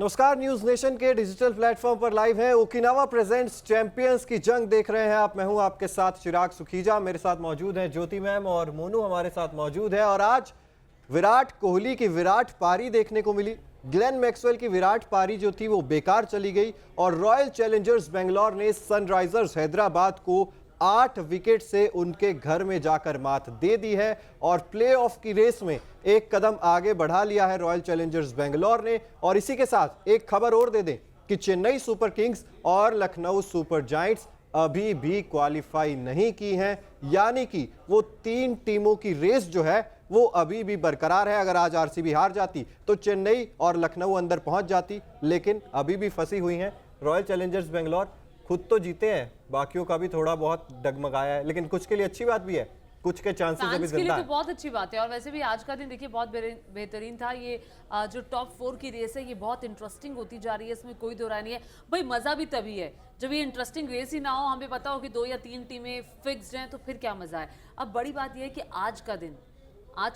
नमस्कार, news nation के digital platform पर लाइव है। ओकिनावा प्रेजेंट्स चैंपियंस की जंग देख रहे हैं आप। मैं हूं आपके साथ चिराग सुखीजा, मेरे साथ मौजूद हैं ज्योति मैम और मोनू हमारे साथ मौजूद है। और आज विराट कोहली की विराट पारी देखने को मिली। ग्लेन मैक्सवेल की विराट पारी जो थी वो बेकार चली गई और रॉयल चैलेंजर्स बेंगलोर ने सनराइजर्स हैदराबाद को 8 विकेट से उनके घर में जाकर मात दे दी है और प्लेऑफ की रेस में एक कदम आगे बढ़ा लिया है रॉयल चैलेंजर्स बेंगलोर ने। और इसी के साथ एक खबर और दे दें कि चेन्नई सुपर किंग्स और लखनऊ सुपर जायंट्स अभी भी क्वालिफाई नहीं की हैं, यानी कि वो 3 टीमों की रेस जो है वो अभी भी बरकरार है। अगर आज आरसीबी हार जाती तो चेन्नई और लखनऊ अंदर पहुंच जाती, लेकिन अभी भी फंसी हुई हैं। रॉयल चैलेंजर्स बेंगलोर खुद तो जीते हैं, बाकियों का भी थोड़ा बहुत डगमगाया है, लेकिन कुछ के लिए अच्छी बात भी है, कुछ के चांसेस अभी के लिए जिंदा तो है। बहुत अच्छी बात है। और वैसे भी आज का दिन देखिए बहुत बेहतरीन था। ये जो टॉप 4 की रेस है ये बहुत इंटरेस्टिंग होती जा रही है, इसमें कोई दो राय नहीं है। भाई मजा भी तभी है जब ये इंटरेस्टिंग रेस ही ना हो, हमें पता हो कि 2 या 3 टीमें फिक्स्ड हैं, तो फिर क्या मजा है। अब बड़ी बात यह है कि आज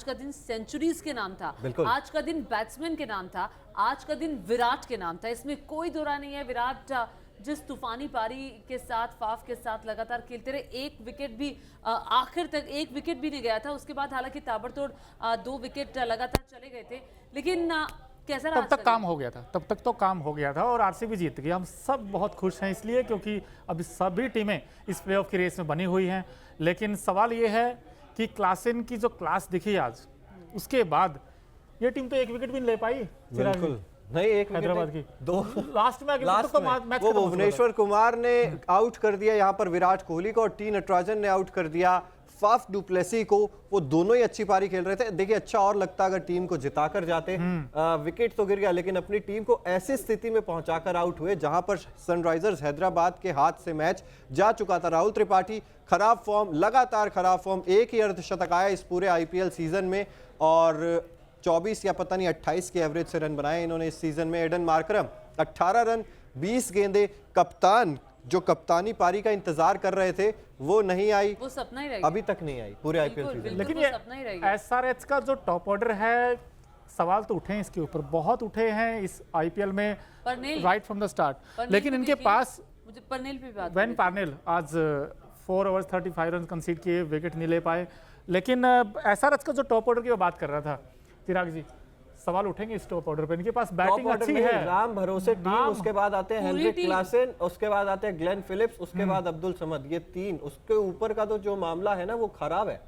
का दिन सेंचुरीज के नाम था, आज का दिन बैट्समैन के नाम था, आज का दिन विराट के नाम था, इसमें कोई दो राय नहीं है। विराट जिस तूफानी पारी के साथ फाफ के साथ लगातार खेलते रहे, एक विकेट भी आखिर तक एक विकेट भी नहीं गया था। उसके बाद हालांकि ताबड़तोड़ 2 विकेट लगातार चले गए थे, लेकिन कैसा रहा? तब तक काम हो गया था, तब तक तो काम हो गया था और आरसीबी जीत गई। हम सब बहुत खुश हैं इसलिए क्योंकि अभी सभी टीमें इस प्लेऑफ की रेस में बनी हुई हैं। लेकिन सवाल ये है कि क्लासन की जो क्लास दिखी आज, उसके बाद ये टीम तो एक विकेट भी नहीं ले पाई। बिल्कुल नहीं, एक हैदराबाद की 2 लास्ट मैच वो भुवनेश्वर कुमार ने आउट कर दिया यहाँ पर विराट कोहली को और टी नटराजन ने आउट कर दिया फाफ डुप्लेसी को। वो दोनों ही अच्छी पारी खेल रहे थे। देखिए अच्छा और लगता अगर टीम को जिताकर जाते। विकेट तो गिर गया, लेकिन अपनी टीम को ऐसी स्थिति में पहुंचाकर आउट हुए जहां पर सनराइजर्स हैदराबाद के हाथ से मैच जा चुका था। राहुल त्रिपाठी खराब फॉर्म, लगातार खराब फॉर्म, एक ही अर्धशतक आया इस पूरे आईपीएल सीजन में और 24 या पता नहीं 28 के एवरेज से रन बनाए इन्होंने इस सीजन में। एडन मार्करम 18 रन 20 गेंदे। कप्तान जो कप्तानी पारी का इंतजार कर रहे थे वो नहीं आई, वो सपना ही रह अभी तक नहीं आई पूरे आईपीएल सीजन। लेकिन ये एसआरएच का जो टॉप ऑर्डर है, सवाल तो उठे हैं इसके ऊपर, बहुत उठे हैं इस आईपीएल में राइट फ्रॉम द स्टार्ट। लेकिन इनके पास वेन पार्नेल आज 4 ओवर्स 35 रन कंसीड किए, विकेट नहीं ले पाए। लेकिन एसआरएच का जो टॉप ऑर्डर की बात कर रहा था चिराग जी, सवाल उठेंगे इस टॉप ऑर्डर पे। इनके पास बैटिंग अच्छी है, राम भरोसे टीम, उसके बाद आते हैं हेनरिक क्लासन, उसके बाद आते हैं ग्लेन फिलिप्स, उसके बाद अब्दुल समद। ये 3, उसके ऊपर का तो जो मामला है ना वो खराब है।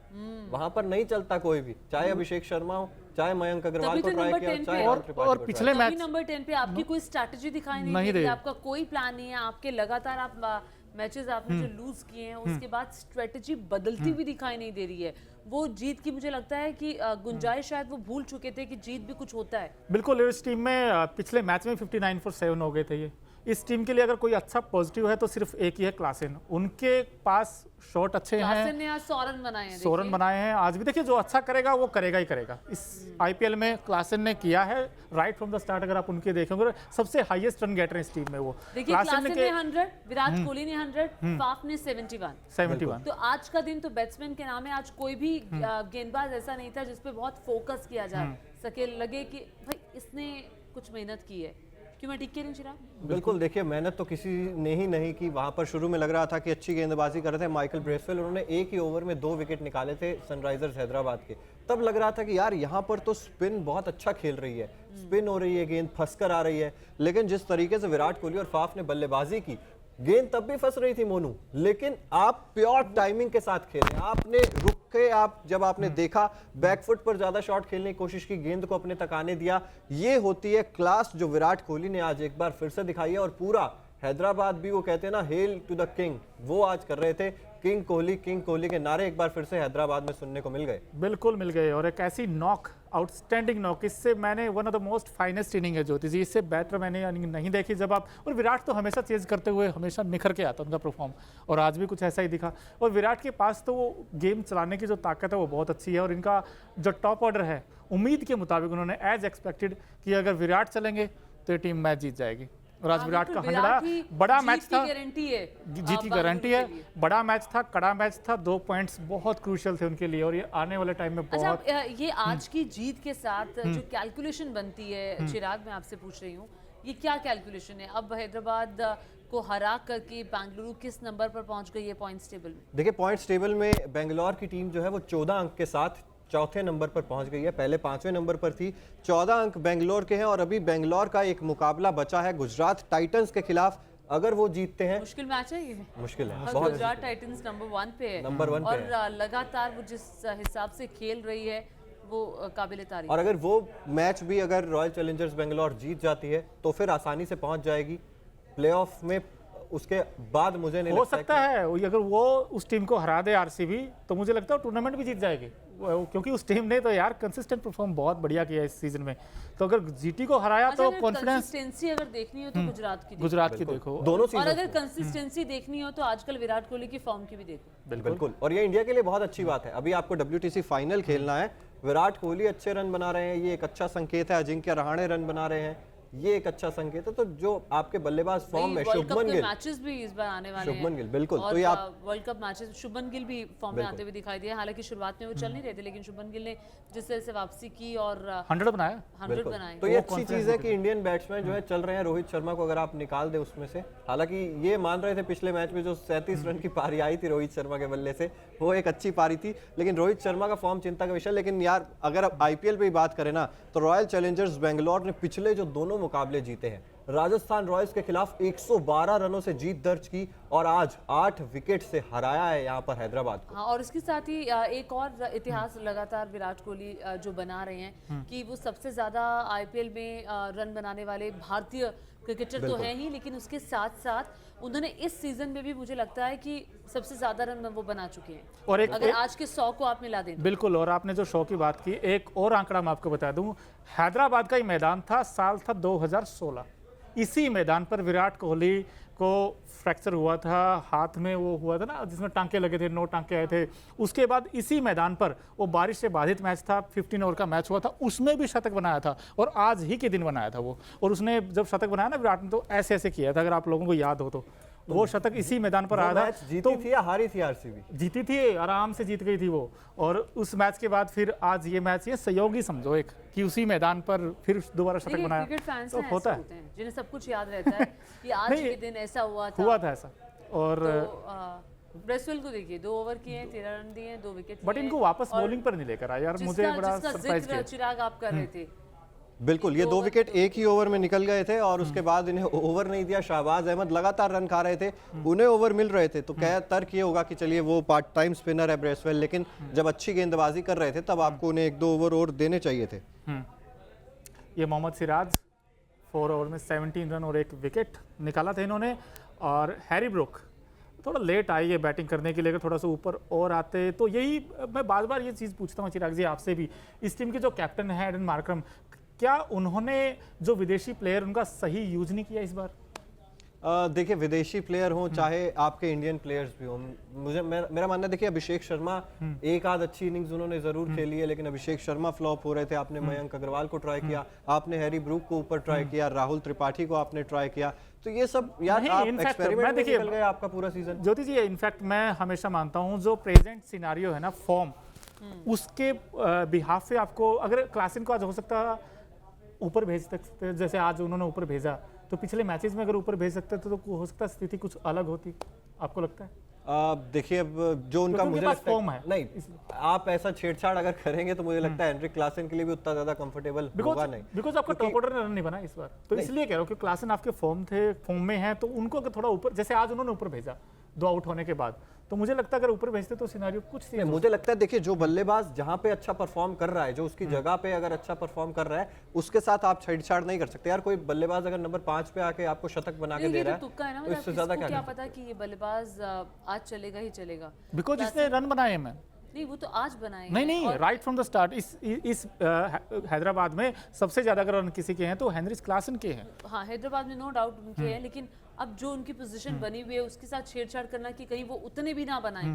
वहां पर नहीं चलता कोई भी, चाहे अभिषेक शर्मा हो, चाहे मयंक अग्रवाल को ट्राई किया, चाहे और पिछले मैच नंबर 10 पे आपकी कोई स्ट्रैटेजी दिखाई नहीं दी, आपका कोई प्लान नहीं है, आपके लगातार आप मैचेस आपने जो लूज किए हैं उसके बाद स्ट्रेटजी बदलती हुई दिखाई नहीं दे रही है। वो जीत की मुझे लगता है कि गुंजाइश शायद वो भूल चुके थे कि जीत भी कुछ होता है। बिल्कुल, इस टीम में पिछले मैच में 59 for 7 हो गए थे ये। इस टीम के लिए अगर कोई अच्छा पॉजिटिव है तो सिर्फ एक ही है, क्लासन। उनके पास शॉट अच्छे हैं, क्लासन ने आज 100 रन बनाए हैं। 100 रन बनाए हैं। आज भी देखिए जो अच्छा करेगा वो करेगा ही करेगा। इस आईपीएल में क्लासन ने किया है राइट फ्रॉम द स्टार्ट। अगर आप उनके देखेंगे सबसे हाईएस्ट रन गेटर इस टीम में वो। देखिए क्लासन ने 100, विराट कोहली ने 100, फाफ ने 71। तो आज का दिन तो बैट्समैन के नाम है। आज कोई भी गेंदबाज ऐसा नहीं था जिसपे बहुत फोकस किया जा सके, लगे कि भाई इसने कुछ मेहनत की है। क्यों मैं ठीक कह रही हूं चिराग? बिल्कुल, देखिए मेहनत तो किसी ने ही नहीं की। वहां पर शुरू में लग रहा था कि अच्छी गेंदबाजी कर रहे थे माइकल ब्रेसवेल, उन्होंने एक ही ओवर में 2 विकेट निकाले थे सनराइजर्स हैदराबाद के। तब लग रहा था कि यार यहाँ पर तो स्पिन बहुत अच्छा खेल रही है, स्पिन हो रही है, गेंद फंसकर आ रही है। लेकिन जिस तरीके से विराट कोहली और फाफ ने बल्लेबाजी की, गेंद तब भी फंस रही थी मोनू, लेकिन आप प्योर टाइमिंग के साथ खेले। आपने रुक के जब आपने देखा बैकफुट पर ज्यादा शॉट खेलने की कोशिश की, गेंद को अपने तक आने दिया। ये होती है क्लास जो विराट कोहली ने आज एक बार फिर से दिखाई है। और पूरा हैदराबाद भी, वो कहते हैं ना हेल टू द किंग, वो आज कर रहे थे। किंग कोहली के नारे एक बार फिर से हैदराबाद में सुनने को मिल गए। बिल्कुल मिल गए। और एक ऐसी नॉक, आउटस्टैंडिंग नॉक, इससे मैंने one of the most finest inning है ज्योति जी, इससे बेहतर मैंने नहीं देखी। जब आप, और विराट तो हमेशा चेज करते हुए हमेशा निखर के आता उनका परफॉर्म, और आज भी कुछ ऐसा ही दिखा। और विराट के पास तो वो गेम चलाने की जो ताकत है वो बहुत अच्छी है। और इनका जो टॉप ऑर्डर है, उम्मीद के मुताबिक उन्होंने एज एक्सपेक्टेड कि अगर विराट चलेंगे तो ये टीम मैच जीत जाएगी। और आज विराट का 100 बड़ा मैच था, जीत की गारंटी है। बड़ा मैच था, कड़ा मैच था, 2 पॉइंट्स बहुत क्रूशियल थे उनके लिए और ये आने वाले टाइम में बहुत। अच्छा, ये आज की जीत के साथ जो कैलकुलेशन बनती है चिराग, मैं आपसे पूछ रही हूँ ये क्या कैलकुलेशन है? अब हैदराबाद को हरा करके बेंगलुरु किस नंबर पर पहुंच गई है पॉइंट्स टेबल में? देखिए पॉइंट्स टेबल में बेंगलोर की टीम जो है वो 14 अंक के साथ चौथे नंबर पर पहुंच गई है। पहले 5वें नंबर पर थी। 14 अंक बेंगलोर के हैं और अभी बेंगलोर का एक मुकाबला बचा है गुजरात टाइटंस के खिलाफ। अगर वो जीतते हैं, मुश्किल मैच है ये। मुश्किल है और बहुत। गुजरात टाइटंस नंबर 1 पे है, नंबर 1 पे और लगातार वो जिस हिसाब से खेल रही है वो काबिले तारीफ। और अगर वो मैच भी अगर रॉयल चैलेंजर्स बेंगलोर जीत जाती है तो फिर आसानी से पहुंच जाएगी प्लेऑफ में। उसके बाद मुझे नहीं हो लगता सकता है अगर वो उस टीम को हरा दे आरसीबी, तो मुझे लगता है टूर्नामेंट भी जीत जाएगी, क्योंकि उस टीम ने तो यार कंसिस्टेंट परफॉर्म बहुत बढ़िया किया इस सीजन में। तो अगर जीटी को हराया तो कॉन्फिडेंस, कंसिस्टेंसी अगर देखनी हो तो गुजरात की देखो दोनों और सीजन अगर कंसिस्टेंसी देखनी हो तो आजकल विराट कोहली की फॉर्म की भी देखो। बिल्कुल। और ये इंडिया के लिए बहुत अच्छी बात है। अभी आपको WTC फाइनल खेलना है, विराट कोहली अच्छे रन बना रहे हैं, ये एक अच्छा संकेत है। अजिंक्य रहाणे रन बना रहे हैं, ये एक अच्छा संकेत है। तो जो आपके बल्लेबाज फॉर्म में, शुभमन गिल, मैचेस भी इस बार आने वाले हैं। शुभमन गिल बिल्कुल। और तो ये आप world cup matches Shubman Gill भी फॉर्म में आते हुए दिखाई दिए। हालांकि शुरुआत में वो चल नहीं रहे थे, लेकिन शुभमन गिल ने जिस तरह से वापसी की और 100 बनाया 100 बनाए। तो ये अच्छी चीज है कि इंडियन बैट्समैन जो है चल रहे हैं। रोहित शर्मा को अगर आप निकाल दे उसमें से, हालांकि ये मान रहे थे पिछले मैच में जो 37 रन की पारी आई थी रोहित शर्मा के बल्ले से, वो एक अच्छी पारी थी। लेकिन रोहित शर्मा का फॉर्म चिंता का विषय। लेकिन यार अगर आप IPL पे ही बात करें ना, तो रॉयल चैलेंजर्स बेंगलोर ने पिछले जो दोनों मुकाबले जीते हैं, राजस्थान रॉयल्स के खिलाफ 112 रनों से जीत दर्ज की और आज 8 विकेट से हराया है यहाँ पर हैदराबाद को। हाँ, और इसके साथ ही एक और इतिहास लगातार विराट कोहली जो बना रहे हैं कि वो सबसे ज्यादा IPL में रन बनाने वाले भारतीय क्रिकेटर तो हैं ही, लेकिन उसके साथ साथ उन्होंने इस सीजन में भी मुझे लगता है कि सबसे ज्यादा रन वो बना चुके हैं। और एक अगर आज के 100 को आप मिला दें तो। बिल्कुल। और आपने जो शो की बात की, एक और आंकड़ा मैं आपको बता दूं, हैदराबाद का ही मैदान था, साल था 2016। इसी मैदान पर विराट कोहली को फ्रैक्चर हुआ था, हाथ में वो हुआ था ना जिसमें टांके लगे थे, 9 टांके आए थे। उसके बाद इसी मैदान पर वो बारिश से बाधित मैच था, 15 ओवर का मैच हुआ था, उसमें भी शतक बनाया था और आज ही के दिन बनाया था वो। और उसने जब शतक बनाया ना विराट ने, तो ऐसे ऐसे किया था, अगर आप लोगों को याद हो तो। वो शतक इसी मैदान पर आया था। जीती थी या हारी थी आरसीबी? जीती थी, आराम से जीत गई थी वो। और उस मैच के बाद फिर आज ये मैच, ये सहयोगी समझो एक, कि उसी मैदान पर फिर दोबारा शतक बनाया। क्रिकेट फैंस तो होता है, जिन्हें सब कुछ याद रहता है कि आज के दिन ऐसा हुआ था ऐसा। और ब्रेसवेल को देखिए, 2 ओवर किए हैं, 13 रन दिए हैं, 2 विकेट। बट इनको वापस बॉलिंग पर नहीं लेकर आया यार, मुझे बड़ा सरप्राइज किया। चिराग आप कर रहे थे बिल्कुल, ये 2 विकेट एक ही ओवर में निकल गए थे और उसके बाद इन्हें ओवर नहीं दिया। शाहबाज अहमद लगातार रन खा रहे थे, उन्हें ओवर मिल रहे थे। तो क्या तर्क ये होगा कि चलिए वो पार्ट टाइम स्पिनर है ब्रेसवेल, लेकिन जब अच्छी गेंदबाजी कर रहे थे तब आपको उन्हें 1-2 ओवर और देने चाहिए थे। ये मोहम्मद सिराज 4 ओवर में 17 रन और 1 विकेट निकाला था इन्होंने। और हैरी ब्रूक थोड़ा लेट आई है बैटिंग करने के लिए, अगर थोड़ा सा ऊपर और आते तो यही। मैं बार बार ये चीज़ पूछता हूँ चिराग जी आपसे भी, इस टीम के जो कैप्टन है एडन मार्करम, क्या उन्होंने जो विदेशी प्लेयर उनका सही यूज नहीं किया इस बार? देखिए विदेशी प्लेयर हों चाहे आपके इंडियन प्लेयर्स भी हों, मेरा मानना है, देखिए अभिषेक शर्मा एक आध अच्छी इनिंग्स उन्होंने जरूर खेली है, लेकिन अभिषेक शर्मा फ्लॉप हो रहे थे। आपने मयंक अग्रवाल को ट्राई किया, आपने हैरी ब्रूक को ऊपर ट्राई किया, राहुल त्रिपाठी को आपने ट्राई किया। तो ये सब यार आप एक्सपेरिमेंट में निकल गए आपका पूरा सीजन। ज्योति जी, इनफैक्ट मैं हमेशा मानता हूँ जो प्रेजेंट सिनारियो है ना, फॉर्म, उसके बिहाफ से आपको, अगर क्लासिन को आज हो सकता ऊपर भेज सकते, जैसे आज उन्होंने ऊपर भेजा, तो पिछले मैचेस में अगर ऊपर भेज सकते तो हो सकता स्थिति कुछ अलग होती, आपको लगता है? देखिए अब जो उनका मुझे लगता है, नहीं आप ऐसा छेड़छाड़ अगर करेंगे तो मुझे लगता है हेनरिक क्लासन के लिए भी उतना ज्यादा कंफर्टेबल होगा नहीं, बिकॉज आपका टॉप ऑर्डर ने रन नहीं बना इस बार। तो इसलिए कह रहा हूँ कि क्लासन आपके फॉर्म में है, तो उनको अगर थोड़ा ऊपर, जैसे आज उन्होंने ऊपर भेजा 2 आउट होने के बाद, तो मुझे लगता है अगर ऊपर भेजते तो सिनारियो कुछ नहीं। मुझे लगता है देखिए जो बल्लेबाज जहां पे अच्छा परफॉर्म कर रहा है, जो उसकी जगह पे अगर अच्छा परफॉर्म कर रहा है, उसके साथ आप छेड़छाड़ नहीं कर सकते यार। कोई बल्लेबाज अगर नंबर 5 पे आके आपको शतक बना के दे रहा है, तो इससे ज्यादा क्या पता कि ये बल्लेबाज आज चलेगा ही चलेगा, बिकॉज इसने रन बनाए मैं नहीं, वो तो आज बनाए नहीं, राइट फ्रॉम द स्टार्ट। इस हैदराबाद में सबसे ज्यादा अगर रन किसी के हैं तो हेनरिक क्लासन के हैं। हाँ, हैदराबाद में नो डाउट उनके हैं, लेकिन अब जो उनकी पोजीशन बनी हुई है उसके साथ छेड़छाड़ करना कि कहीं वो उतने भी ना बनाए,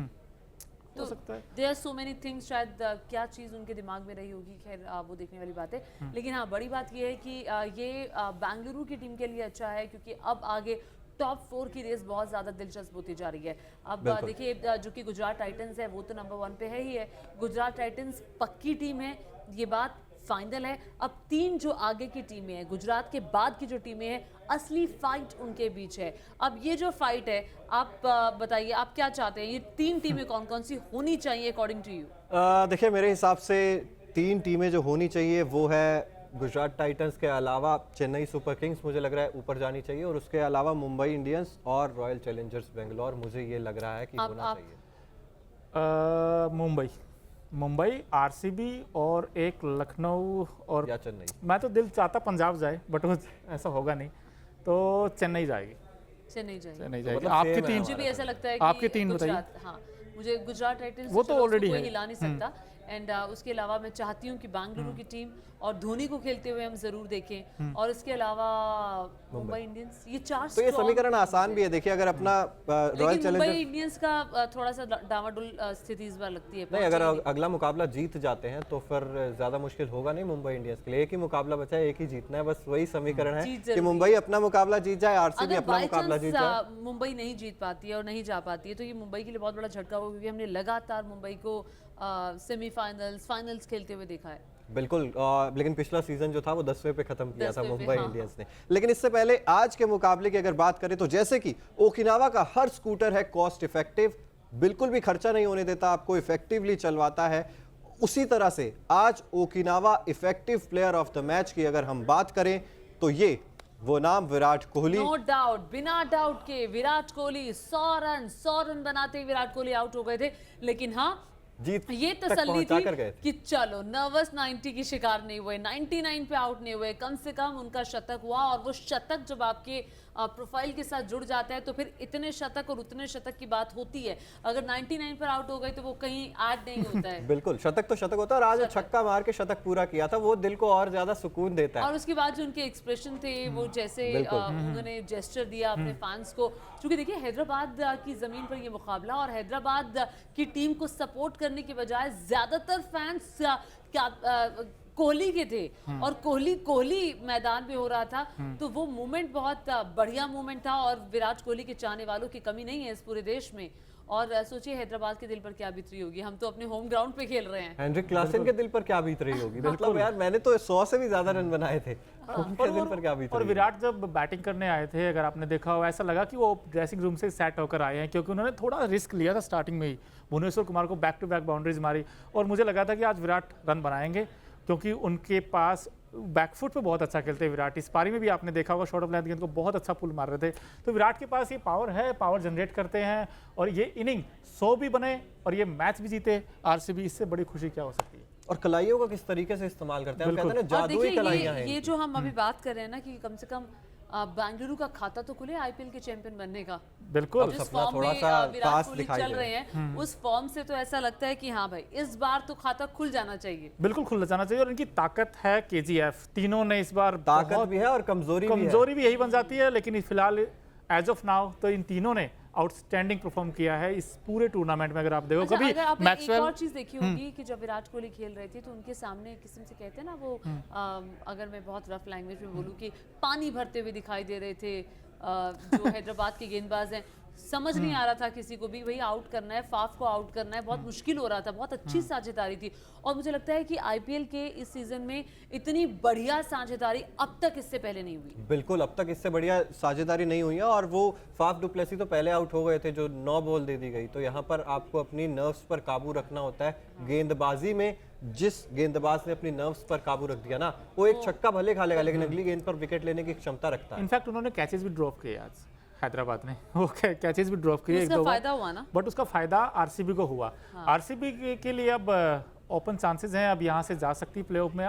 तो there are so many things. शायद क्या चीज़ उनके दिमाग में रही होगी, खैर वो देखने वाली बात है। लेकिन हाँ, बड़ी बात ये है कि ये बेंगलुरु की टीम के लिए अच्छा है, क्योंकि अब आगे टॉप 4 की रेस बहुत ज़्यादा दिलचस्प होती जा रही है। अब देखिए जो कि गुजरात टाइटंस है वो तो नंबर 1 पे है ही है। गुजरात टाइटंस पक्की टीम है, ये बात फाइनल है। अब 3 जो आगे की टीमें हैं, गुजरात के बाद की जो टीमें हैं, असली फाइट उनके बीच है। अब ये जो फाइट है, आप बताइए आप क्या चाहते हैं, ये 3 टीमें कौन कौन सी होनी चाहिए अकॉर्डिंग टू यू? देखिए, मेरे हिसाब से 3 टीमें जो होनी चाहिए वो है गुजरात टाइटंस के अलावा चेन्नई सुपर किंग्स, मुझे लग रहा है ऊपर जानी चाहिए, और उसके अलावा मुंबई इंडियंस और रॉयल चैलेंजर्स बेंगलोर, मुझे ये लग रहा है कि होना चाहिए। मुंबई, आरसीबी और एक लखनऊ और या चेन्नई। मैं तो दिल चाहता पंजाब जाए, बट वो ऐसा होगा नहीं, तो चेन्नई जाएगी। चेन्नई जाएगी। जाएगी। मतलब आपकी same है 3 मुझे भी ऐसा लगता है कि आपकी 3 बताइए। गुजरात, हाँ, मुझे गुजरात टाइटंस वो तो चलो, उसको already कोई है। हिला नहीं सकता। एंड उसके अलावा मैं चाहती हूँ कि बेंगलुरु की टीम और धोनी को खेलते हुए हम जरूर देखें, और इसके अलावा मुंबई इंडियंस, ये 4 तो ये strong समीकरण teams आसान हैं। भी है। देखिए, अगर अपना रॉयल लेकिन मुंबई चैलेंजर्स इंडियंस का थोड़ा सा डामाडोल स्थिति इस बार लगती है। नहीं, अगर पहुंचेगी। अगला मुकाबला जीत जाते हैं तो फिर ज्यादा मुश्किल होगा नहीं मुंबई इंडियंस के लिए। एक ही मुकाबला बचा है, एक ही जीतना है, बस वही समीकरण है जीत कि जरूरी मुंबई अपना मुकाबला जीत जाए, आरसीबी अगर अपना बाई मुकाबला जीत जाए। चांस मुंबई नहीं जीत पाती है और नहीं जा पाती है, तो ये मुंबई के लिए बहुत बड़ा झटका होगा, क्योंकि हमने लगातार मुंबई को सेमीफाइनल्स, फाइनल्स खेलते हुए देखा है। बिल्कुल, लेकिन पिछला सीजन जो था वो 10वें पे खत्म किया था 10वें पे, मुंबई हाँ, इंडियंस ने। लेकिन इससे पहले आज के मुकाबले की अगर बात करें तो जैसे कि ओकिनावा का हर स्कूटर है कॉस्ट इफेक्टिव, बिल्कुल भी खर्चा नहीं होने देता, आपको इफेक्टिवली चलवाता है। उसी तरह से आज Okinawa effective player of the match की अगर हम बात करें तो ये वो नाम विराट कोहली। नो डाउट, बिना डाउट के विराट कोहली 100 रन बनाते ही विराट कोहली आउट हो गए थे। लेकिन हाँ, जीत ये तक तसल्ली पहुंचा थी कर गए थे। कि चलो नर्वस 90 की शिकार नहीं हुए, 99 पे आउट नहीं हुए, कम से कम उनका शतक हुआ। और वो शतक जब आपके प्रोफाइल के साथ जुड़ जाता है तो फिर इतने शतक और उतने शतक की बात होती है। अगर 99 पर आउट हो गए तो वो कहीं ऐड नहीं होता है। बिल्कुल, शतक तो शतक होता है, और आज छक्का मार के शतक पूरा किया था, वो दिल को और ज्यादा सुकून देता है। और उसके बाद जो उनके एक्सप्रेशन थे, वो जैसे उन्होंने जेस्चर दिया अपने फैंस को, क्योंकि देखिए हैदराबाद की जमीन पर ये मुकाबला, और हैदराबाद की टीम को सपोर्ट करने के बजाय ज्यादातर फैंस कोहली के थे, और कोहली मैदान में हो रहा था, तो वो मूवमेंट बहुत बढ़िया मूवमेंट था। और विराट कोहली के चाहने वालों की कमी नहीं है इस पूरे देश में। और सोचिए हैदराबाद के दिल पर क्या बीत रही होगी, हम तो अपने होम ग्राउंड पे खेल रहे हैं। हेनरिक क्लासन के दिल पर क्या बीत रही होगी, मतलब यार मैंने तो 100 से भी ज्यादा रन बनाए थे, उनके दिल पर क्या बीत और रही विराट जब बैटिंग करने आए थे, अगर आपने देखा हो, ऐसा लगा कि वो ड्रेसिंग रूम से सेट होकर आए हैं, क्योंकि उन्होंने थोड़ा रिस्क लिया था स्टार्टिंग में ही। भुवनेश्वर कुमार को बैक टू बैक बाउंड्रीज मारी, और मुझे लगा था कि आज विराट रन बनाएंगे, क्योंकि उनके पास बैकफुट पे बहुत अच्छा खेलते हैं विराट। इस पारी में भी आपने देखा होगा शॉर्ट ऑफ लेंथ गेंद को बहुत अच्छा पुल मार रहे थे। तो विराट के पास ये पावर है, पावर जनरेट करते हैं, और ये इनिंग 100 भी बने और ये मैच भी जीते आरसीबी, इससे बड़ी खुशी क्या हो सकती है। और कलाइयों का किस तरीके से इस्तेमाल करते हैं, हम कहते हैं ना और जादुई देखिए कलाइयां हैं ये इनकी। जो हम अभी बात कर रहे हैं ना कि कम से कम बेंगलुरु का खाता तो खुले आईपीएल के चैंपियन बनने का। बिल्कुल, जिस सपना फॉर्म थोड़ा में सा विराट पास कोहली दिखाई चल दे रहे हैं, उस फॉर्म से तो ऐसा लगता है कि हाँ भाई इस बार तो खाता खुल जाना चाहिए। बिल्कुल खुल जाना चाहिए। और इनकी ताकत है केजीएफ, तीनों ने इस बार ताकत भी है और कमजोरी कमजोरी भी यही बन जाती है। लेकिन फिलहाल एज ऑफ नाउ तो इन तीनों ने आउटस्टैंडिंग परफॉर्म किया है इस पूरे टूर्नामेंट में। अगर आप देखो, अच्छा, कभी अगर आपने एक मैक्सवेल और चीज देखी होगी कि जब विराट कोहली खेल रहे थे तो उनके सामने किस्म से कहते हैं ना वो अगर मैं बहुत रफ लैंग्वेज में बोलूं कि पानी भरते हुए दिखाई दे रहे थे जो हैदराबाद के गेंदबाज हैं। समझ नहीं आ रहा था किसी को भी, भाई आउट करना है, फाफ को आउट करना है, बहुत मुश्किल हो रहा था। बहुत अच्छी साझेदारी थी, और मुझे लगता है कि आईपीएल के इस सीजन में इतनी बढ़िया साझेदारी अब तक इससे पहले नहीं हुई। बिल्कुल, अब तक इससे बढ़िया साझेदारी नहीं हुई है। और वो फाफ डुप्लेसी तो पहले आउट हो गए थे, जो 9 बॉल दे दी गई। तो यहाँ पर आपको अपनी नर्व्स पर काबू रखना होता है। गेंदबाजी में जिस गेंदबाज ने अपनी नर्व्स पर काबू रख दिया ना, वो एक छक्का भले खा लेगा लेकिन अगली गेंद पर विकेट लेने की क्षमता रखता है। इनफैक्ट उन्होंने कैचेस भी ड्रॉप किए आज हैदराबाद ने, वो कैचेस भी ड्रॉप किए एक दो फायदा हुआ ना, बट उसका फायदा आरसीबी को हुआ। आरसीबी के लिए अब ओपन चांसेस हैं, अब यहाँ से जा सकती है प्लेऑफ में,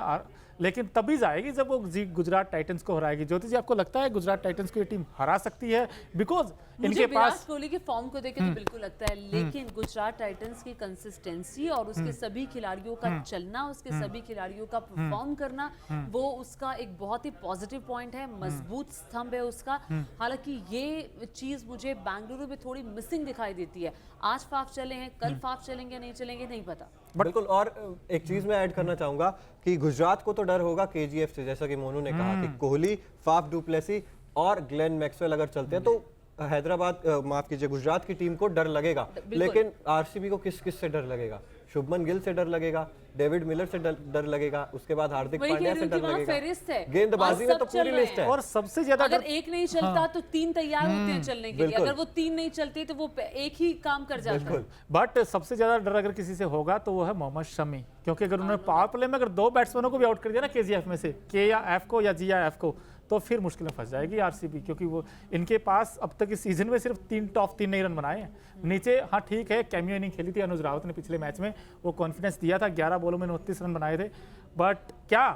लेकिन तभी जाएगी जब वो गुजरात टाइटंस को हराएगी। ज्योति जी, आपको लगता है गुजरात टाइटंस को ये टीम हरा सकती है? बिकॉज इनके पास विराट कोहली के फॉर्म को देखे तो बिल्कुल लगता है, लेकिन गुजरात टाइटंस की कंसिस्टेंसी और उसके सभी खिलाड़ियों का चलना, उसके सभी खिलाड़ियों का परफॉर्म करना, वो उसका एक बहुत ही पॉजिटिव पॉइंट है, मजबूत स्तंभ है उसका। हालांकि ये चीज मुझे बेंगलुरु में थोड़ी मिसिंग दिखाई देती है। आज फाफ चले हैं, कल फाफ चलेंगे नहीं चलेंगे नहीं पता। बिल्कुल, और एक चीज मैं ऐड करना चाहूंगा कि गुजरात को तो डर होगा केजीएफ से, जैसा कि मोनू ने कहा कि कोहली, फाफ डुप्लेसी और ग्लेन मैक्सवेल अगर चलते हैं तो हैदराबाद माफ कीजिए गुजरात की टीम को डर लगेगा। लेकिन आरसीबी को किस किस से डर लगेगा? शुभमन गिल से डर लगेगा, डेविड मिलर से डर लगेगा, उसके बाद हार्दिक वही पांड्या कह से रही हूँ डर कि वहाँ लगेगा। फेरिस्त है गेंदबाजी और में तो सब चल पूरी रहे लिस्ट है। हैं। और सबसे ज्यादा अगर एक नहीं चलता तो 3 तैयार होते हैं चलने के लिए, बिल्कुल। अगर वो 3 नहीं चलते तो वो एक ही काम कर जाता है। बट सबसे ज्यादा डर अगर किसी से होगा तो वो है मोहम्मद शमी, क्योंकि अगर उन्होंने पावर प्ले में अगर 2 बैट्समैनों को भी आउट कर दिया ना केजीएफ में से, के या एफ को या जी या एफ को, तो फिर मुश्किल में फंस जाएगी आरसीबी, क्योंकि वो इनके पास अब तक इस सीजन में सिर्फ टॉप 3 नहीं रन बनाए हैं नीचे। हाँ ठीक है, कैमियो इनिंग खेली थी अनुज रावत ने पिछले मैच में, वो कॉन्फिडेंस दिया था, 11 बॉलों में 29 रन बनाए थे। बट क्या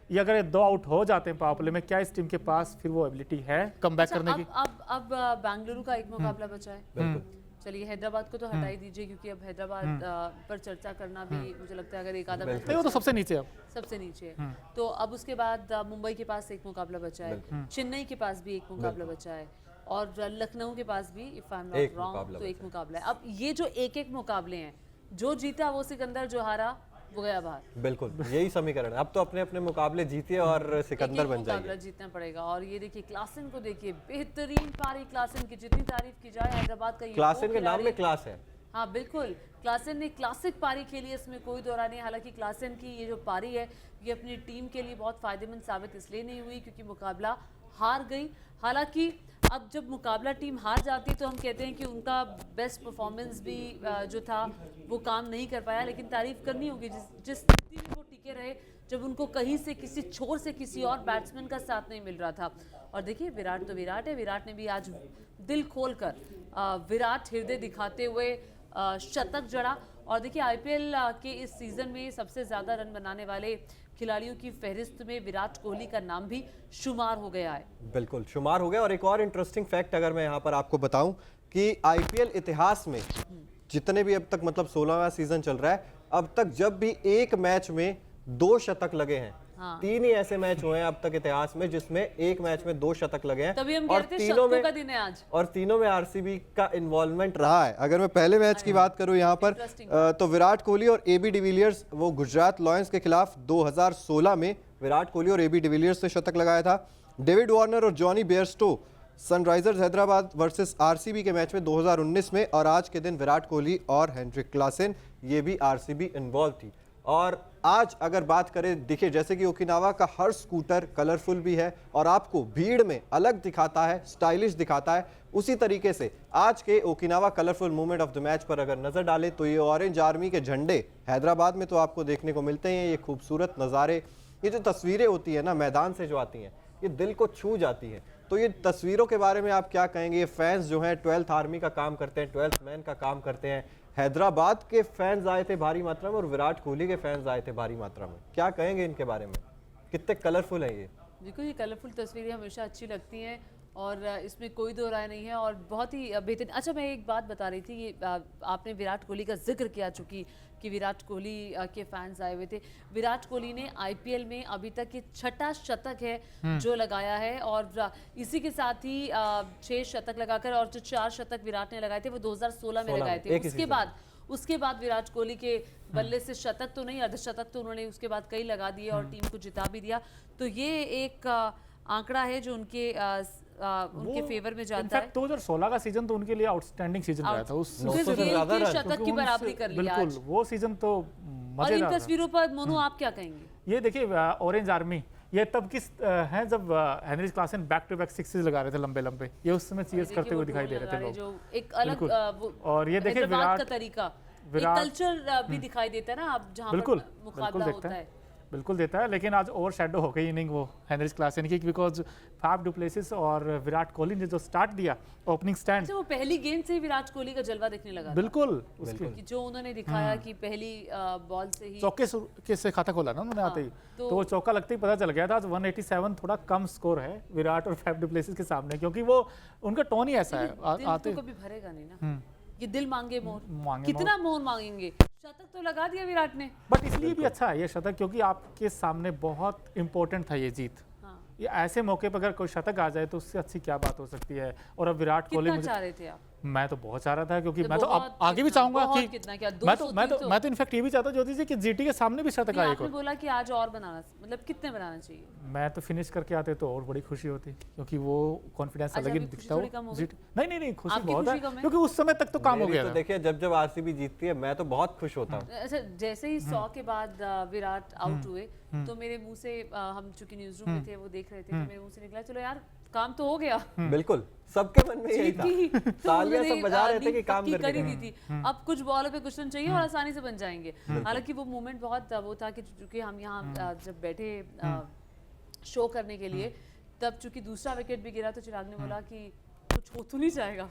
ये अगर 2 आउट हो जाते हैं पावर प्ले में, क्या इस टीम के पास फिर वो एबिलिटी है कम बैक करने की? अब बेंगलुरु का एक मुकाबला बचा है। चलिए हैदराबाद को तो हटा ही दीजिए, क्योंकि अब हैदराबाद पर चर्चा करना भी मुझे लगता है अगर एक आधा नहीं, वो तो सबसे नीचे अब सबसे नीचे है। तो अब उसके बाद मुंबई के पास एक मुकाबला बचा है, चेन्नई के पास भी एक मुकाबला बचा है, और लखनऊ के पास भी if I am not wrong तो एक मुकाबला है। अब ये जो एक मुकाबले हैं, जो जीता वो सिकंदर, जो हारा वो गया बाहर। बिल्कुल यही समीकरण है। अब तो अपने अपने मुकाबले जीतिए और सिकंदर बन मुकाबला जाइए। जीतना पड़ेगा। और ये देखिए क्लासन को देखिए, बेहतरीन पारी क्लासन की, जितनी तारीफ की जाए हैदराबाद का ये क्लासन दो के नाम में खिलाड़ी- क्लास है। हाँ बिल्कुल, क्लासन ने क्लासिक पारी खेली है, इसमें कोई दो राय नहीं। हालांकि क्लासन की ये जो पारी है ये अपनी टीम के लिए बहुत फायदेमंद साबित इसलिए नहीं हुई क्योंकि मुकाबला हार गई। हालांकि अब जब मुकाबला टीम हार जाती है तो हम कहते हैं कि उनका बेस्ट परफॉर्मेंस भी जो था वो काम नहीं कर पाया, लेकिन तारीफ करनी होगी जिस स्थिति में वो टिके रहे, जब उनको कहीं से किसी छोर से किसी और बैट्समैन का साथ नहीं मिल रहा था। और देखिए विराट तो विराट है, विराट ने भी आज दिल खोलकर विराट हृदय दिखाते हुए शतक जड़ा। और देखिए आईपीएल के इस सीजन में सबसे ज़्यादा रन बनाने वाले खिलाड़ियों की फहरिस्त में विराट कोहली का नाम भी शुमार हो गया है। बिल्कुल शुमार हो गया। और एक और इंटरेस्टिंग फैक्ट अगर मैं यहाँ पर आपको बताऊं कि आईपीएल इतिहास में जितने भी अब तक मतलब 16वां सीजन चल रहा है, अब तक जब भी एक मैच में 2 शतक लगे हैं, 3 ही ऐसे मैच हुए हैं अब तक इतिहास में जिसमें एक मैच में 2 शतक लगे हैं। तभी हम और कहते हैं शतकों का दिन है आज। और तीनों में आरसीबी का इन्वॉल्वमेंट रहा है। अगर मैं पहले मैच की बात करूं यहाँ पर तो विराट कोहली और एबी डिविलियर्स, वो गुजरात लॉयंस के खिलाफ 2016 में विराट कोहली और एबी डिविलियर्स से शतक लगाया था। डेविड वार्नर और Jonny Bairstow Sunrisers Hyderabad versus RCB के मैच में 2019 में, और आज के दिन विराट कोहली और हेनरिक क्लासेन ये भी आरसीबी इन्वॉल्व थी। और आज अगर बात करें, देखिए जैसे कि ओकिनावा का हर स्कूटर कलरफुल भी है और आपको भीड़ में अलग दिखाता है, स्टाइलिश दिखाता है, उसी तरीके से आज के Okinawa colourful movement of the match पर अगर नजर डालें तो ये ऑरेंज आर्मी के झंडे हैदराबाद में तो आपको देखने को मिलते हैं। ये खूबसूरत नज़ारे, ये जो तस्वीरें होती है ना मैदान से जो आती हैं, ये दिल को छू जाती है। तो ये तस्वीरों के बारे में आप क्या कहेंगे? ये फैंस जो हैं 12th आर्मी का काम करते हैं, 12th मैन का काम करते हैं। हैदराबाद के फैंस आए थे भारी मात्रा में और विराट कोहली के फैंस आए थे भारी मात्रा में, क्या कहेंगे इनके बारे में? कितने कलरफुल है ये? देखो ये कलरफुल तस्वीरें हमेशा अच्छी लगती हैं और इसमें कोई दो राय नहीं है और बहुत ही बेहतरीन। अच्छा मैं एक बात बता रही थी, ये आपने विराट कोहली का जिक्र किया चूंकि कि विराट कोहली के फैंस आए हुए थे। विराट कोहली ने आईपीएल में अभी तक ये 6ठा शतक है जो लगाया है और इसी के साथ ही 6 शतक लगाकर, और जो 4 शतक विराट ने लगाए थे वो 2016 में लगाए थे। उसके बाद विराट कोहली के बल्ले से शतक तो नहीं, अर्धशतक तो उन्होंने उसके बाद कई लगा दिए और टीम को जिता भी दिया। तो ये एक आंकड़ा है जो उनके फेवर में जाता है। 2016 का सीजन तो उनके लिए आउटस्टैंडिंग सीजन रहा था। उस शतक की बराबरी कर लिया आज। बिल्कुल वो सीजन तो और इन तस्वीरों पर मोनू आप क्या कहेंगे? ये देखिए ऑरेंज आर्मी ये तब किस है जब Henry Klaasen back to back sixes लगा रहे थे लंबे लंबे, ये उस समय चीज करते हुए दिखाई दे रहे थे लोग। जो एक अलग और ये देखिए विराट का तरीका, एक कल्चर भी दिखाई देता है ना अब जहां पर मुकाबला होता है। बिल्कुल देता है, लेकिन आज ओवर शैडो हो गई इनिंग वो हेनरी क्लासेन की, बिकॉज फैफ डू प्लेसिस और विराट कोहली ने जो स्टार्ट दिया ओपनिंग स्टैंड, वो पहली गेंद से ही विराट कोहली का जलवा दिखने लगा। बिल्कुल कि जो उन्होंने दिखाया कि पहली बॉल से ही चौके से खाता खोला ना उन्होंने आते ही, तो वो चौका लगते ही पता चल गया था आज 187 थोड़ा कम स्कोर है विराट और फैफ डू प्लेसिस के सामने, क्योंकि वो उनका टोन ही ऐसा है। आते कभी भरेगा नहीं ना, ये दिल मांगे मोर, कितना मोर मांगेंगे। शतक तो लगा दिया विराट ने, बट इसलिए भी अच्छा है ये शतक क्योंकि आपके सामने बहुत इंपॉर्टेंट था ये जीत। ये ऐसे मौके पर अगर कोई शतक आ जाए तो उससे अच्छी क्या बात हो सकती है। और अब विराट कोहली चाह रहे थे आप? मैं तो बहुत चाह रहा था, क्योंकि तो मैं तो अब बहुत आगे भी कितना, चाहूंगा बहुत कि कितना क्या, मैं 200, तो मैं तो 300? मैं तो इनफैक्ट ये भी चाहता ज्योति जी कि जीटी के सामने भी शतक आए एक आपने और। बोला कि आज और बनाना, मतलब कितने बनाना चाहिए? मैं तो फिनिश करके आते तो और बड़ी खुशी होती, क्योंकि वो कॉन्फिडेंस अच्छा, अलग ही अभी खुशी दिखता थोड़ी कम हो गई? नहीं नहीं नहीं, खुशी आपकी बहुत खुशी है, कम है? क्योंकि उस समय तक तो काम हो मेरी गया तो था। देखिए जब आरसीबी जीतती है मैं तो बहुत खुश होता हूँ। अच्छा, जैसे ही 100 के बाद विराट आउट हुए तो मेरे मुंह से हम चूंकि न्यूज रूम में थे, वो देख रहे थे, तो मेरे मुंह से निकला चलो यार काम तो हो गया। बिल्कुल सबके मन में यही जीत था, गई तो तालियां उन्होंने, सब बजा रहे थे कि नींद काम पक्की करके करी गए। दी थी। अब कुछ बॉलों पे कुछ रन चाहिए और आसानी से बन जाएंगे। हालांकि वो मोमेंट बहुत वो था कि चूंकि हम यहाँ जब बैठे शो करने के लिए, तब चूंकि दूसरा विकेट भी गिरा तो चिराग ने बोला कि कुछ हो तो नहीं जाएगा,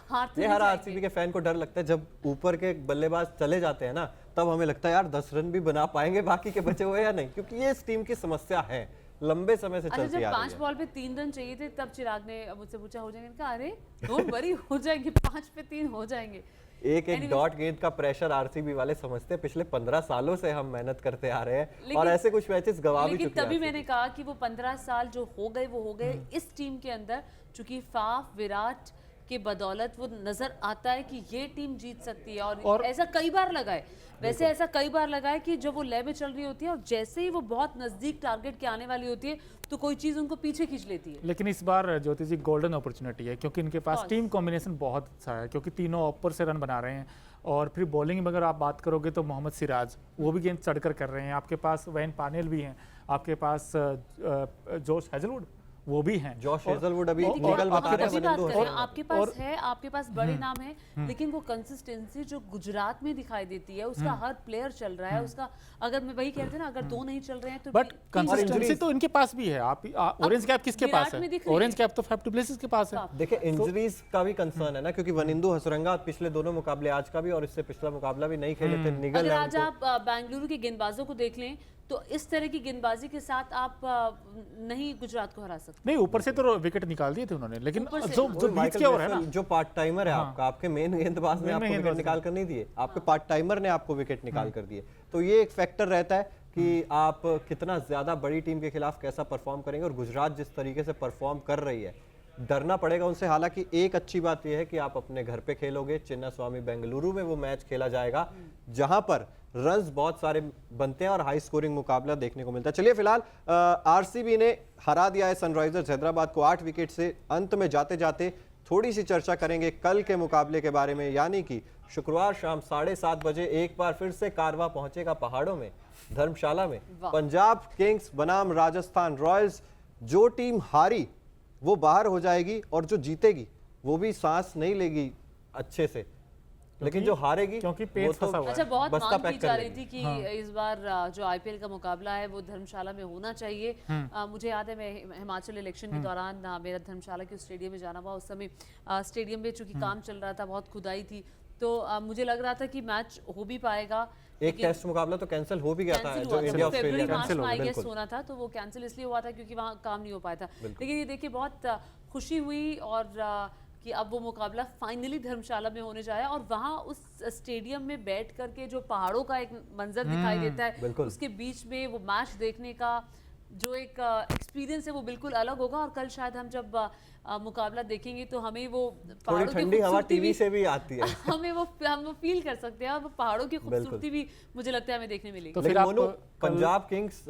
हार तो ये नहीं हर जाएंगे। आरसीबी के फैन को डर लगता है जब ऊपर के बल्लेबाज चले जाते हैं ना, तब हमें लगता है यार 10 रन भी बना पाएंगे बाकी के बचे हुए या नहीं, क्योंकि ये इस टीम की समस्या है, लंबे समय से अच्छा, चलती जब आ रही 5 है। बॉल पे 3 रन चाहिए थे तब चिराग ने मुझसे पूछा हो जाएंगे, कहा अरे डोंट वरी हो जाएंगे, 5 पे 3 हो जाएंगे। एक एक डॉट गेंद का प्रेशर आरसीबी वाले समझते हैं, पिछले 15 सालों से हम मेहनत करते आ रहे हैं और ऐसे कुछ मैचेस गवा भी लेकिन चुके हैं तभी RCB। मैंने कहा कि वो 15 साल जो हो गए वो हो गए इस टीम के अंदर, चूंकि फाफ विराट के बदौलत वो नजर आता है कि ये टीम जीत सकती है और ऐसा कई बार लगा है। वैसे ऐसा कई बार लगा है कि जब वो लय में चल रही होती है और जैसे ही वो बहुत नजदीक टारगेट के आने वाली होती है तो कोई चीज उनको पीछे खींच लेती है। लेकिन इस बार ज्योति जी गोल्डन अपॉर्चुनिटी है, क्योंकि इनके पास कौन? टीम कॉम्बिनेशन बहुत अच्छा है, क्योंकि तीनों ऊपर से रन बना रहे हैं। और फिर बॉलिंग में अगर आप बात करोगे तो मोहम्मद सिराज वो भी गेंद चढ़कर कर रहे हैं, आपके पास वैन पानेल भी हैं, आपके पास जोश हेजलवुड वो भी हैं, जॉश हेजलवुड अभी देखिए, निकल आप बता रहे अच्छी बात हैं करें, आपके पास और- है, आपके पास बड़े नाम है, लेकिन वो कंसिस्टेंसी जो गुजरात में दिखाई देती है, उसका हर प्लेयर चल रहा है, उसका अगर मैं वही कहते ना, अगर दो नहीं चल रहे हैं तो बट टीम कंसिस्टेंसी injuries- तो इनके पास भी है। आप ऑरेंज कैप किसके विराट पास में है? दिख रही ऑरेंज है। कैप तो फैफ डु प्लेसिस के पास है। देखिए इंजरीज का भी कंसर्न है ना, क्योंकि वनिंदु हसरंगा पिछले दोनों मुकाबले, आज का भी और इससे पिछला मुकाबला भी नहीं खेले थे, निगल अगर है आज उनको। आप बेंगलुरु के गेंदबाजों को देख लें तो इस तरह की गेंदबाजी के साथ आप नहीं गुजरात को हरा सकते। नहीं, ऊपर से तो विकेट निकाल दिए थे उन्होंने, लेकिन ऊपर से। जो बीच माइकल के ओवर है ना, बेसल जो पार्ट टाइमर है आपका, आपके मेन गेंदबाज ने main आपको विकेट गेंदबाज निकाल कर नहीं दिए, आपके पार्ट टाइमर ने आपको विकेट निकाल कर दिए, तो ये एक फैक्टर रहता है कि आप कितना ज्यादा बड़ी टीम के खिलाफ कैसा परफॉर्म करेंगे। और गुजरात जिस तरीके से परफॉर्म कर रही है, डरना पड़ेगा उनसे। हालांकि एक अच्छी बात यह है कि आप अपने घर पे खेलोगे, चिन्नास्वामी बेंगलुरु में वो मैच खेला जाएगा जहां पर रन्स बहुत सारे बनते हैं और हाई स्कोरिंग मुकाबला देखने को मिलता है। चलिए फिलहाल आरसीबी ने हरा दिया है सनराइजर्स हैदराबाद को 8 विकेट से। अंत में जाते जाते थोड़ी सी चर्चा करेंगे कल के मुकाबले के बारे में, यानी कि शुक्रवार शाम 7:30 बजे एक बार फिर से कारवां पहुंचेगा पहाड़ों में, धर्मशाला में। पंजाब किंग्स बनाम राजस्थान रॉयल्स। जो टीम हारी वो बाहर हो जाएगी और जो जीतेगी वो भी सांस नहीं लेगी अच्छे से, लेकिन जो हारेगी क्योंकि पेट वो तो फंसा हुआ है। अच्छा, बहुत बस्ता मांग पैक की कर जा रही लेगी। थी कि इस बार जो आईपीएल का मुकाबला है वो धर्मशाला में होना चाहिए। मुझे याद है मैं हिमाचल इलेक्शन के दौरान मेरा धर्मशाला के स्टेडियम में जाना हुआ। उस समय स्टेडियम में चूंकि काम चल रहा था, बहुत खुदाई थी, तो मुझे लग रहा था कि मैच हो भी पाएगा। एक टेस्ट मुकाबला तो कैंसिल हो भी गया था, कैंसिल जो हुआ था, इंडिया फरवरी ऑस्ट्रेलिया मार्च का। में आई गेस बिल्कुल। होना था, तो वो कैंसिल इसलिए हुआ था क्योंकि वहाँ काम नहीं हो पाया था। लेकिन ये देखिए बहुत खुशी हुई और कि अब वो मुकाबला फाइनली धर्मशाला में होने जा रहा है और वहाँ उस स्टेडियम में बैठ करके जो पहाड़ों का एक मंजर दिखाई देता है, बिल्कुल। उसके बीच में वो मैच देखने का जो एक एक्सपीरियंस है वो बिल्कुल अलग होगा। और कल शायद हम जब मुकाबला देखेंगे तो हमें वो थोड़ी पहाड़ों की ठंडी हवा खूबसूरती टीवी से भी आती है। हम वो फील कर सकते हैं और वो पहाड़ों की खूबसूरती भी मुझे लगता है हमें देखने मिलेगी। तो फिर लेकिन आप मोनू, पंजाब किंग्स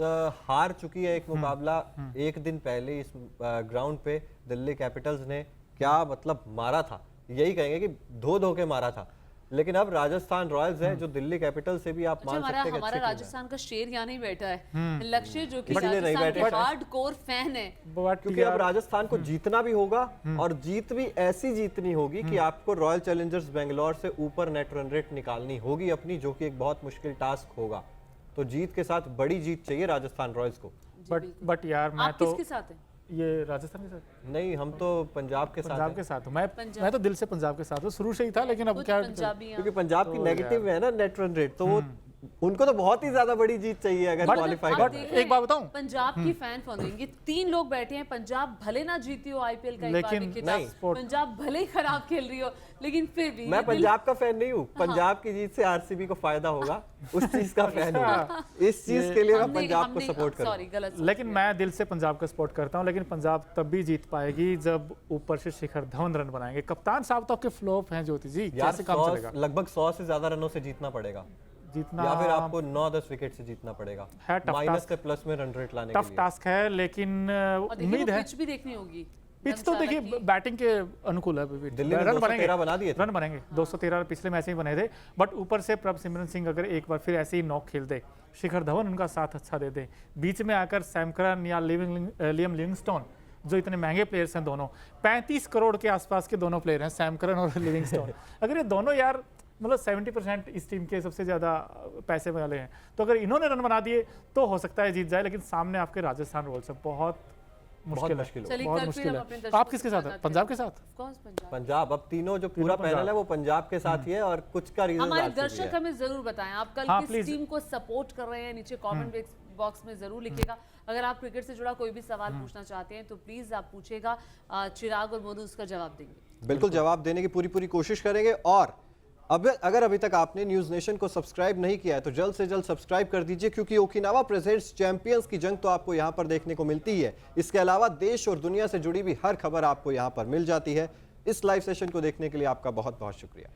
हार चुकी है एक मुकाबला एक दिन पहले इस ग्राउंड पे दिल्ली कैपिटल्स ने। क्या मतलब मारा था, यही कहेंगे कि धो धो के मारा था। लेकिन अब राजस्थान रॉयल्स है जो दिल्ली कैपिटल से भी आप अच्छा, मान सकते हैं कि हमारा अच्छी टीम है। राजस्थान का शेर यहाँ नहीं बैठा है, लक्ष्य जो कि इसलिए नहीं राजस्थान के बैठे। हार्डकोर फैन है। बट क्योंकि अब राजस्थान को जीतना भी होगा और जीत भी ऐसी जीतनी होगी कि आपको रॉयल चैलेंजर्स बेंगलोर से ऊपर नेट रन रेट निकालनी होगी अपनी, जो कि एक बहुत मुश्किल टास्क होगा। तो जीत के साथ बड़ी जीत चाहिए राजस्थान रॉयल्स को। बट यार मैं आप तो किसके साथ हैं? ये राजस्थान के साथ, नहीं, हम तो पंजाब के साथ पंजाब हैं। के साथ हूँ मैं तो दिल से पंजाब के साथ हूँ, शुरू से ही था। लेकिन अब कुछ क्या पंजाबी हैं। क्योंकि पंजाब की नेगेटिव है ना नेट रन रेट, तो वो उनको तो बहुत ही ज्यादा बड़ी जीत चाहिए अगर But- क्वालिफाई आप but करना है। देख रहे एक बात हैं, बताऊं? पंजाब की फैन फॉलोइंग, ये 3 लोग बैठे हैं, पंजाब भले ना जीती हो आईपीएल का लेकिन नहीं, पंजाब भले ही खराब खेल रही हो, लेकिन फिर भी मैं ये दिल- पंजाब का फैन नहीं हूँ, पंजाब की जीत से आरसीबी को फायदा होगा, उस चीज का फैन हूँ। इस चीज के लिए मैं पंजाब को सपोर्ट करूँ। सॉरी गलत लेकिन मैं दिल से पंजाब का सपोर्ट करता हूं, लेकिन पंजाब तब भी जीत पाएगी जब ऊपर से शिखर धवन रन बनाएंगे। कप्तान साहब तो आपके फ्लॉप हैं ज्योति जी, यार कैसे काम चलेगा? लगभग 100 से ज्यादा रनों से जीतना पड़ेगा, जीतना या फिर आपको 9-10 विकेट से जीतना पड़ेगा, है tough माइनस task। से प्लस में रन रेट लाने के टफ लिए। टास्क है, लेकिन और देखिए उम्मीद वो है। पिच भी देखनी होगी। पिच तो देखिए बैटिंग के अनुकूल है अभी भी। दिल्ली ने रन 213 बना दिए थे। रन बनेंगे 213 पिछले मैच में बने थे, बट ऊपर से प्रभ सिमरन सिंह अगर एक बार फिर ऐसे ही नॉक खेल दे, शिखर धवन उनका साथ अच्छा दे दे, बीच में आकर सैम करन या लियम लिविंगस्टोन जो इतने महंगे प्लेयर्स हैं, दोनों 35 करोड़ के आसपास के दोनों प्लेयर हैं, सैम करन और लिविंगस्टोन। अगर ये दोनों यार मतलब 70% इस टीम के सबसे ज्यादा पैसे वाले हैं, तो अगर इन्होंने रन बना दिए तो हो सकता है जीत जाए, लेकिन सामने आपके राजस्थान रॉयल्स है, बहुत मुश्किल मुश्किल है, होगा। चलिए बहुत कल फिर मुश्किल हम है। अपने दर्शकों आप किसके के साथ साथ है? आते पंजाब हैं। के साथ? Of course Punjab. पंजाब अब तीनों जो पूरा पंजाब। पैनल है वो पंजाब के साथ ही है, और कुछ का रीजन हमारे दर्शक हमें जरूर बताएं आप कल हाँ, किस please। टीम को सपोर्ट कर रहे हैं, नीचे कमेंट बॉक्स में जरूर लिखिएगा। अगर आप क्रिकेट से जुड़ा कोई भी सवाल पूछना चाहते हैं तो प्लीज आप पूछेगा, चिराग और मोनू उसका जवाब देंगे। बिल्कुल जवाब देने की पूरी कोशिश करेंगे। और अब अगर अभी तक आपने न्यूज नेशन को सब्सक्राइब नहीं किया है तो जल्द से जल्द सब्सक्राइब कर दीजिए, क्योंकि ओकिनावा प्रेजेंट्स चैंपियंस की जंग तो आपको यहां पर देखने को मिलती है। इसके अलावा देश और दुनिया से जुड़ी भी हर खबर आपको यहां पर मिल जाती है। इस लाइव सेशन को देखने के लिए आपका बहुत बहुत शुक्रिया।